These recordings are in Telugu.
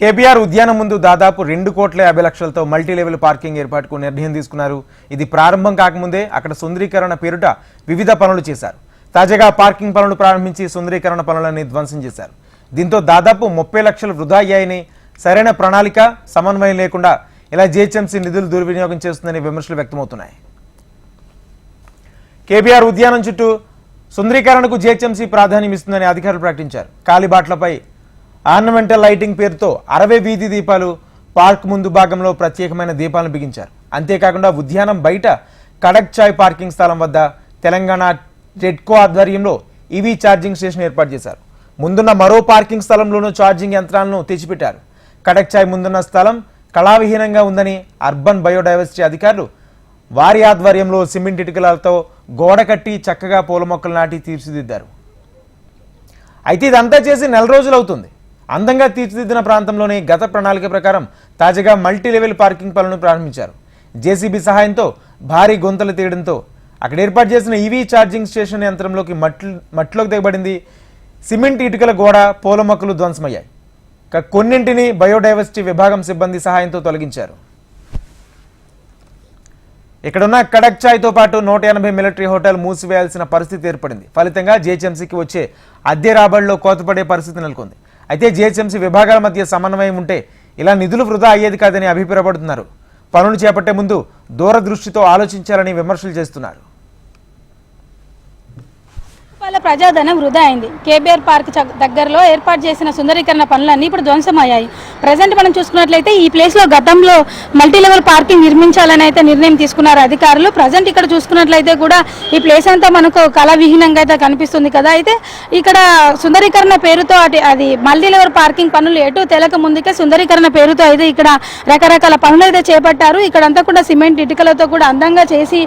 కేబీఆర్ ఉద్యానం ముందు దాదాపు 2,50 కోట్లతో మల్టీ లెవెల్ పార్కింగ్ ఏర్పాటుకు నిర్ణయం తీసుకున్నారు. ఇది ప్రారంభం కాకముందే అక్కడ సుందరీకరణ పేరుట వివిధ పనులు చేశారు. తాజాగా పార్కింగ్ పనులు ప్రారంభించి సుందరీకరణ పనులను ధ్వంసం చేశారు. దీంతో దాదాపు 30 లక్షలు వృధా అయ్యాయని, సరైన ప్రణాళిక సమన్వయం లేకుండా ఇలా జీహెచ్ఎంసీ నిధులు దుర్వినియోగం చేస్తుందని విమర్శలు వ్యక్తమవుతున్నాయి. కేబీఆర్ ఉద్యానం చుట్టూ సుందరీకరణకు జీహెచ్ఎంసీ ప్రాధాన్యం ఇస్తుందని అధికారులు ప్రకటించారు. కాలిబాట్లపై ఆర్నమెంటల్ లైటింగ్ పేరుతో 60 వీధి దీపాలు, పార్క్ ముందు భాగంలో ప్రత్యేకమైన దీపాలను బిగించారు. అంతేకాకుండా ఉద్యానం బయట కడక్ చాయ్ పార్కింగ్ స్థలం వద్ద తెలంగాణ టెడ్కో ఆధ్వర్యంలో ఈవీ ఛార్జింగ్ స్టేషన్ ఏర్పాటు చేశారు. ముందున్న మరో పార్కింగ్ స్థలంలోనూ ఛార్జింగ్ యంత్రాలను తెచ్చిపెట్టారు. కడక్ చాయ్ ముందున్న స్థలం కళావిహీనంగా ఉందని అర్బన్ బయోడైవర్సిటీ అధికారులు వారి ఆధ్వర్యంలో సిమెంట్ ఇటుకలతో గోడ కట్టి చక్కగా పూల మొక్కలు నాటి తీర్చిదిద్దారు. అయితే ఇదంతా చేసి 4 రోజులు అవుతుంది. అందంగా తీర్చిదిద్దిన ప్రాంతంలోనే గత ప్రణాళిక ప్రకారం తాజాగా మల్టీ లెవెల్ పార్కింగ్ పనులను ప్రారంభించారు. జేసీబీ సహాయంతో భారీ గుంతలు తీయడంతో అక్కడ ఏర్పాటు చేసిన ఈవీ ఛార్జింగ్ స్టేషన్ యంత్రంలోకి మట్టిలోకి దిగబడింది. సిమెంట్ ఇటుకల గోడ, పూల మొక్కలు ధ్వంసమయ్యాయి. కొన్నింటిని బయోడైవర్సిటీ విభాగం సిబ్బంది సహాయంతో తొలగించారు. ఇక్కడున్న కడక్ చాయ్తో పాటు 180 మిలిటరీ హోటల్ మూసివేయాల్సిన పరిస్థితి ఏర్పడింది. ఫలితంగా జీహెచ్ఎంసీకి వచ్చే అద్దె రాబడిలో కోతపడే పరిస్థితి నెలకొంది. అయితే జీహెచ్ఎంసీ విభాగాల మధ్య సమన్వయం ఉంటే ఇలా నిధులు వృధా అయ్యేది కాదని అభిప్రాయపడుతున్నారు. పనులు చేపట్టే ముందు దూరదృష్టితో ఆలోచించాలని విమర్శలు చేస్తున్నారు. ప్రజాధనం వృధా అయింది. కేబీఆర్ పార్క్ దగ్గరలో ఏర్పాటు చేసిన సుందరీకరణ పనులన్నీ ఇప్పుడు ధ్వంసమయ్యాయి. ప్రజెంట్ మనం చూసుకున్నట్లయితే ఈ ప్లేస్ లో గతంలో మల్టీ లెవెల్ పార్కింగ్ నిర్మించాలని అయితే నిర్ణయం తీసుకున్నారు అధికారులు. ప్రజెంట్ ఇక్కడ చూసుకున్నట్లయితే కూడా ఈ ప్లేస్ అంతా మనకు కళావిహీనంగా అయితే కనిపిస్తుంది కదా. అయితే ఇక్కడ సుందరీకరణ పేరుతో అది మల్టీ లెవెల్ పార్కింగ్ పనులు ఎటు తెలక ముందుకే సుందరీకరణ పేరుతో అయితే ఇక్కడ రకరకాల పనులు అయితే చేపట్టారు. ఇక్కడంతా కూడా సిమెంట్ ఇటుకలతో కూడా అందంగా చేసి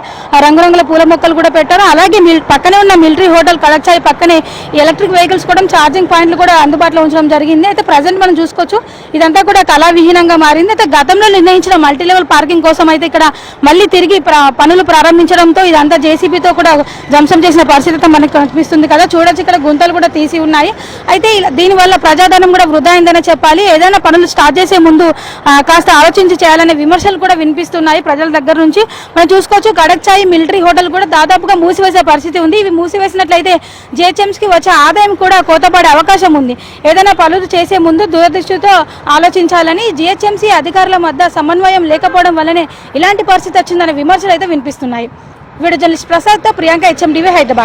రంగురంగుల పూల మొక్కలు కూడా పెట్టారు. అలాగే పక్కనే ఉన్న మిలిటరీ హోటల్ కడక్ చాయ్ పక్కనే ఎలక్ట్రిక్ వెహికల్స్ కూడా ఛార్జింగ్ పాయింట్లు కూడా అందుబాటులో ఉంచడం జరిగింది. అయితే ప్రజెంట్ మనం చూసుకోవచ్చు ఇదంతా కూడా కళావిహీనంగా మారింది. అయితే గతంలో నిర్ణయించిన మల్టీ లెవెల్ పార్కింగ్ కోసం అయితే ఇక్కడ మళ్ళీ తిరిగి పనులు ప్రారంభించడంతో ఇదంతా జేసీబీతో కూడా ధ్వంసం చేసిన పరిస్థితి మనకు కనిపిస్తుంది కదా. చూడొచ్చు ఇక్కడ గుంతలు కూడా తీసి ఉన్నాయి. అయితే దీనివల్ల ప్రజాధనం కూడా వృధా అయిందనే చెప్పాలి. ఏదైనా పనులు స్టార్ట్ చేసే ముందు కాస్త ఆలోచించి చేయాలనే విమర్శలు కూడా వినిపిస్తున్నాయి ప్రజల దగ్గర నుంచి. మనం చూసుకోవచ్చు కడక్ చాయ్ మిలిటరీ హోటల్ కూడా దాదాపుగా మూసివేసే పరిస్థితి ఉంది. ఇవి మూసివేసినట్లయితే జీహెచ్ఎంసీకి వచ్చే ఆదాయం కూడా కోతపడే అవకాశం ఉంది. ఏదైనా పనులు చేసే ముందు దూరదృష్టితో ఆలోచించాలని జీహెచ్ఎంసీ అధికారుల మధ్య సమన్వయం లేకపోవడం వల్లనే ఇలాంటి పరిస్థితి వచ్చిందనే విమర్శలు అయితే వినిపిస్తున్నాయి. వీడియో జర్నలిస్ట్ ప్రసాద్తో ప్రియాంక, HMDV, హైదరాబాద్.